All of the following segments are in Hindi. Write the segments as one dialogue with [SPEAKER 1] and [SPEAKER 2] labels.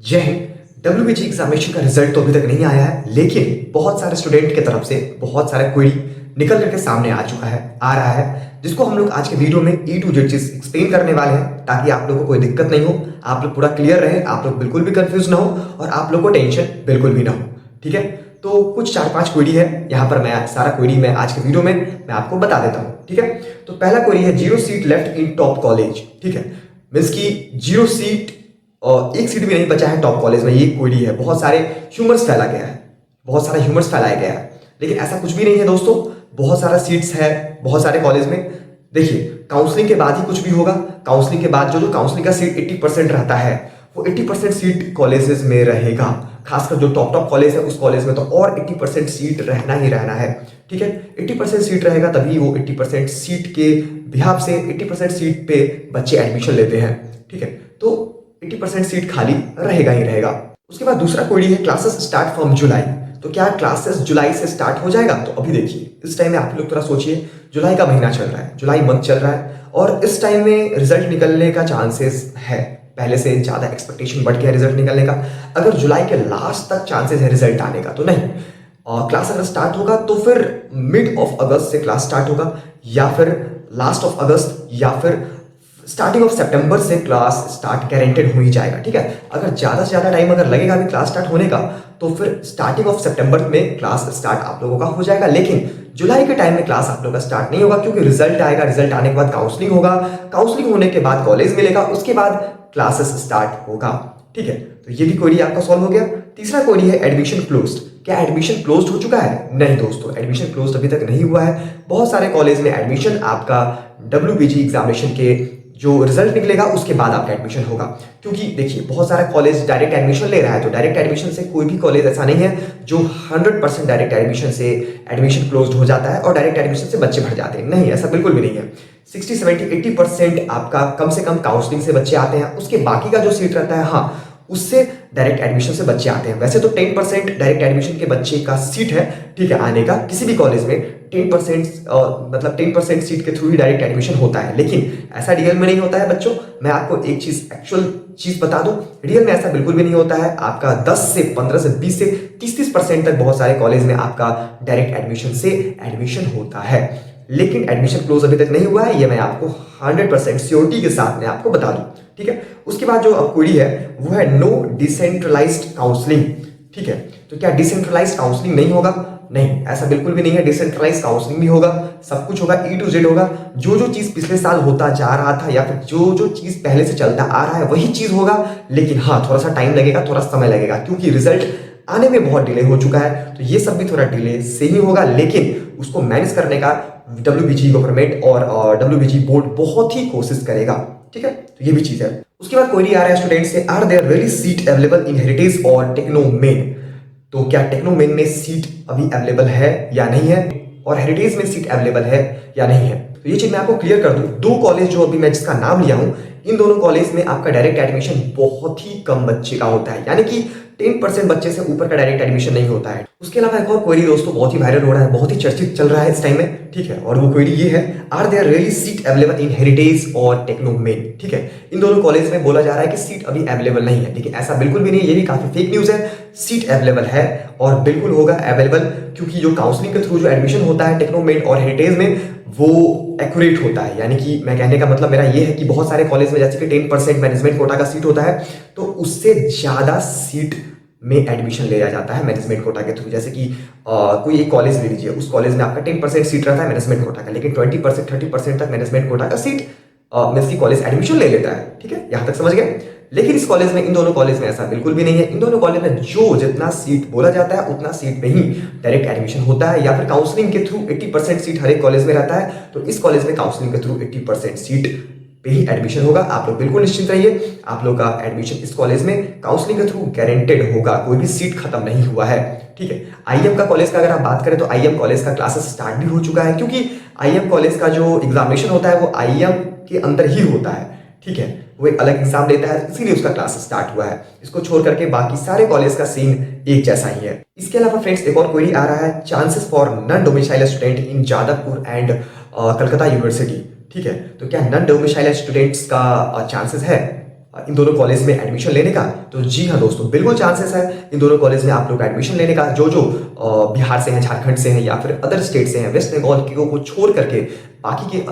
[SPEAKER 1] जय हिंद। डब्ल्यूबीजी एग्जामिनेशन का रिजल्ट तो अभी तक नहीं आया है, लेकिन बहुत सारे स्टूडेंट की तरफ से बहुत सारा क्वेरी निकल करके सामने आ रहा है, जिसको हम लोग आज के वीडियो में ई टू जेड चीज एक्सप्लेन करने वाले हैं, ताकि आप लोगों को कोई दिक्कत नहीं हो, आप लोग पूरा क्लियर रहे, आप लोग बिल्कुल भी कंफ्यूज ना हो और आप लोग को टेंशन बिल्कुल भी ना हो। ठीक है, तो कुछ 4-5 क्वेरी है यहाँ पर। मैं सारा क्वेरी मैं आज के वीडियो में मैं आपको बता देता हूँ। ठीक है, तो पहला क्वेरी है 0 seat left in top college. ठीक है, मीन्स की 0 सीट और एक सीट भी नहीं बचा है टॉप कॉलेज में, ये क्वेरी है। बहुत सारे ह्यूमर्स फैला गया है, बहुत सारा ह्यूमर्स फैलाया गया है, लेकिन ऐसा कुछ भी नहीं है दोस्तों। बहुत सारा सीट्स है बहुत सारे कॉलेज में। देखिए, काउंसलिंग के बाद ही कुछ भी होगा। काउंसलिंग के बाद जो काउंसलिंग का सीट 80% रहता है, वो 80% सीट कॉलेजेस में रहेगा। खासकर जो टॉप कॉलेज है उस कॉलेज में तो और 80% सीट रहना ही रहना है। ठीक है, 80% सीट रहेगा, तभी वो 80% सीट के बिहाफ से 80% सीट पे बच्चे एडमिशन लेते हैं। ठीक है, तो 80% सीट खाली रहेगा ही रहेगा। उसके बाद दूसरा क्वेरी है क्लासेस स्टार्ट फ्रॉम जुलाई। तो क्या क्लासेस जुलाई से स्टार्ट हो जाएगा? तो अभी देखिए, इस टाइम में आप लोग थोड़ा सोचिए, जुलाई का महीना चल रहा है, जुलाई मंथ चल रहा है, और इस टाइम में रिजल्ट निकलने का चांसेस है, पहले से ज्यादा एक्सपेक्टेशन बढ़ गया रिजल्ट निकलने का। अगर जुलाई के लास्ट तक चांसेस है रिजल्ट आने का तो नहीं, और क्लास अगर स्टार्ट होगा तो फिर मिड ऑफ अगस्त से क्लास स्टार्ट होगा, या फिर लास्ट ऑफ अगस्त, या फिर स्टार्टिंग ऑफ सितंबर से क्लास स्टार्ट गारंटेड हो ही जाएगा। ठीक है, अगर ज्यादा से ज्यादा टाइम अगर लगेगा अभी क्लास स्टार्ट होने का, तो फिर स्टार्टिंग ऑफ सितंबर में क्लास स्टार्ट आप लोगों का हो जाएगा। लेकिन जुलाई के टाइम में क्लास आप लोगों का स्टार्ट नहीं होगा, क्योंकि रिजल्ट आएगा, रिजल्ट आने के बाद काउंसलिंग होगा, काउंसलिंग होने के बाद कॉलेज मिलेगा, उसके बाद क्लासेस स्टार्ट होगा। ठीक है, तो ये भी क्वेरी आपका सॉल्व हो गया। तीसरा क्वेरी है एडमिशन क्लोज्ड। क्या एडमिशन क्लोज्ड हो चुका है? नहीं दोस्तों, एडमिशन क्लोज्ड अभी तक नहीं हुआ है। बहुत सारे कॉलेज में एडमिशन आपका डब्ल्यूबीजी एग्जामिनेशन के जो रिजल्ट निकलेगा उसके बाद आपका एडमिशन होगा। क्योंकि देखिए, बहुत सारा कॉलेज डायरेक्ट एडमिशन ले रहा है, तो डायरेक्ट एडमिशन से कोई भी कॉलेज ऐसा नहीं है जो 100% डायरेक्ट एडमिशन से एडमिशन क्लोज्ड हो जाता है और डायरेक्ट एडमिशन से बच्चे भर जाते हैं। नहीं, ऐसा बिल्कुल भी नहीं है। 60, 70, 80% आपका कम से कम काउंसलिंग से बच्चे आते हैं, उसके बाकी का जो सीट रहता है, हाँ, उससे डायरेक्ट एडमिशन से बच्चे आते हैं। वैसे तो 10% डायरेक्ट एडमिशन के बच्चे का सीट है, ठीक है, आने का किसी भी कॉलेज में 10% मतलब 10% सीट के थ्रू ही डायरेक्ट एडमिशन होता है, लेकिन ऐसा रियल में नहीं होता है बच्चों। मैं आपको एक चीज, एक्चुअल चीज बता दूं, रियल में ऐसा बिल्कुल भी नहीं होता है। आपका 10 से 15 से 20 से 30% तक बहुत सारे कॉलेज में आपका डायरेक्ट एडमिशन से एडमिशन होता है, लेकिन एडमिशन क्लोज अभी तक नहीं हुआ है। ये मैं आपको 100% श्योरिटी के साथ में आपको बता दूं। ठीक है, उसके बाद जो अब क्वेरी है वो है नो डिसेंट्रलाइज्ड काउंसलिंग। ठीक है, तो क्या डिसेंट्रलाइज्ड काउंसलिंग नहीं होगा? नहीं, ऐसा बिल्कुल भी नहीं है। डिसेंट्रलाइज्ड काउंसलिंग भी होगा, सब कुछ होगा, ई टू जेड होगा। जो चीज पिछले साल होता जा रहा था, या फिर जो चीज पहले से चलता आ रहा है वही चीज होगा, लेकिन हाँ, थोड़ा सा टाइम लगेगा, थोड़ा समय लगेगा, क्योंकि रिजल्ट आने में बहुत डिले हो चुका है। तो ये सब भी थोड़ा डिले से ही होगा, लेकिन उसको मैनेज करने का डब्ल्यूबीजी गवर्नमेंट और डब्ल्यूबीजी बोर्ड बहुत ही कोशिश करेगा। ठीक है, तो ये भी चीज है। उसके बाद क्वेरी आ रहा है स्टूडेंट से, are there really seat available in heritage और टेक्नो मेन? तो क्या टेक्नो मेन में सीट अभी अवेलेबल है या नहीं है, और हेरिटेज में सीट अवेलेबल है या नहीं है? तो ये चीज मैं आपको क्लियर कर दूं। दो कॉलेज जो अभी मैं जिसका नाम लिया हूं, इन दोनों कॉलेज में आपका डायरेक्ट एडमिशन बहुत ही कम बच्चे का होता है, यानी कि 10% बच्चे से ऊपर का डायरेक्ट एडमिशन नहीं होता है। उसके अलावा एक और क्वेरी दोस्तों बहुत ही वायरल हो रहा है, बहुत ही चर्चित चल रहा है इस टाइम में। ठीक है, और वो क्वेरी ये है, are there really seat available in heritage और टेक्नो मेन? ठीक है, इन दोनों कॉलेज में बोला जा रहा है कि सीट अभी अवेलेबल नहीं है, लेकिन ऐसा बिल्कुल भी नहीं है, ये भी काफी फेक न्यूज है। सीट अवेलेबल है और बिल्कुल होगा अवेलेबल, क्योंकि जो काउंसलिंग के थ्रू जो एडमिशन होता है टेक्नो मेन और हेरिटेज में, वो एक्यूरेट होता है। यानी कि मैं कहने का मतलब मेरा ये है कि बहुत सारे कॉलेज में जैसे कि 10% मैनेजमेंट कोटा का सीट होता है, तो उससे ज्यादा सीट में एडमिशन लिया जाता है मैनेजमेंट कोटा के थ्रू। जैसे कि कोई एक कॉलेज ले लीजिए, उस कॉलेज में आपका 10% सीट रहता है मैनेजमेंट कोटा का, लेकिन 20% 30% तक मैनेजमेंट कोटा का सीट मींस की कॉलेज एडमिशन ले लेता है। ठीक है, यहां तक समझ गए? लेकिन इस कॉलेज में, इन दोनों कॉलेज में ऐसा बिल्कुल भी नहीं है। इन दोनों कॉलेज में जो जितना सीट बोला जाता है उतना सीट पे ही डायरेक्ट एडमिशन होता है, या फिर काउंसलिंग के थ्रू 80% सीट हर एक कॉलेज में रहता है, तो इस कॉलेज में काउंसलिंग के थ्रू 80% सीट पे ही एडमिशन होगा। आप लोग बिल्कुल निश्चिंत रहिए, आप लोग का एडमिशन इस कॉलेज में काउंसलिंग के थ्रू गारंटेड होगा, कोई भी सीट खत्म नहीं हुआ है। ठीक है, आईएम का कॉलेज का अगर आप बात करें तो आईएम कॉलेज का क्लासेस स्टार्ट भी हो चुका है, क्योंकि आईएम कॉलेज का जो एग्जामिनेशन होता है वो आईएम के अंदर ही होता है। ठीक है, वो एक अलग एग्जाम लेता है, इसीलिए उसका क्लास स्टार्ट हुआ है। इसको छोड़ करके बाकी सारे कॉलेज का सीन एक जैसा ही है। इसके अलावा फ्रेंड्स एक और क्वेरी आ रहा है, chances for non domicile student in Jadavpur and Calcutta university. ठीक है, तो क्या नॉन डोमिसाइल स्टूडेंट्स का चांसेस है इन दोनों कॉलेज में एडमिशन लेने का, तो जी हाँ दोस्तों, बिल्कुल चांसेस है इन दोनों कॉलेज में आप लोग एडमिशन लेने का। जो जो बिहार से हैं, झारखंड से हैं या फिर अदर स्टेट से हैं, वेस्ट बंगाल को छोड़ करके बाकी के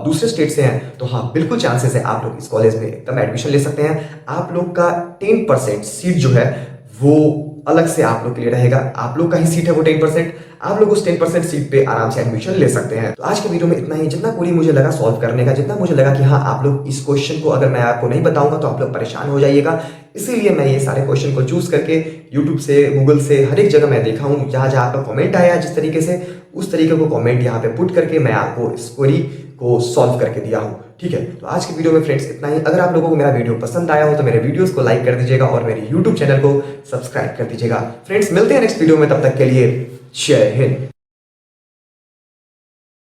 [SPEAKER 1] दूसरे स्टेट से हैं, तो हाँ बिल्कुल चांसेस है आप लोग इस कॉलेज में एकदम एडमिशन ले सकते हैं। आप लोग का 10% सीट जो है वो अलग से आप लोग के लिए रहेगा। आप लोग का ही सीट है वो 10%, आप लोग उस 10% सीट पे आराम से एडमिशन ले सकते हैं। तो आज के वीडियो में इतना ही। जितना पूरी मुझे लगा सॉल्व करने का, जितना मुझे लगा कि हाँ आप लोग इस क्वेश्चन को अगर मैं आपको नहीं बताऊंगा तो आप लोग परेशान हो जाइएगा, इसीलिए मैं ये सारे क्वेश्चन को चूज करके यूट्यूब से, गूगल से, हर एक जगह मैं देखा हूँ। जहां जहां आपका कमेंट आया जिस तरीके से, उस तरीके को कमेंट यहाँ पे पुट करके मैं आपको इस क्वेरी को सॉल्व करके दिया हूँ। ठीक है, तो आज की वीडियो में फ्रेंड्स इतना ही। अगर आप लोगों को मेरा वीडियो पसंद आया हो तो मेरे वीडियोस को लाइक कर दीजिएगा और मेरे यूट्यूब चैनल को सब्सक्राइब कर दीजिएगा। फ्रेंड्स मिलते हैं नेक्स्ट वीडियो में, तब तक के लिए जय हिंद।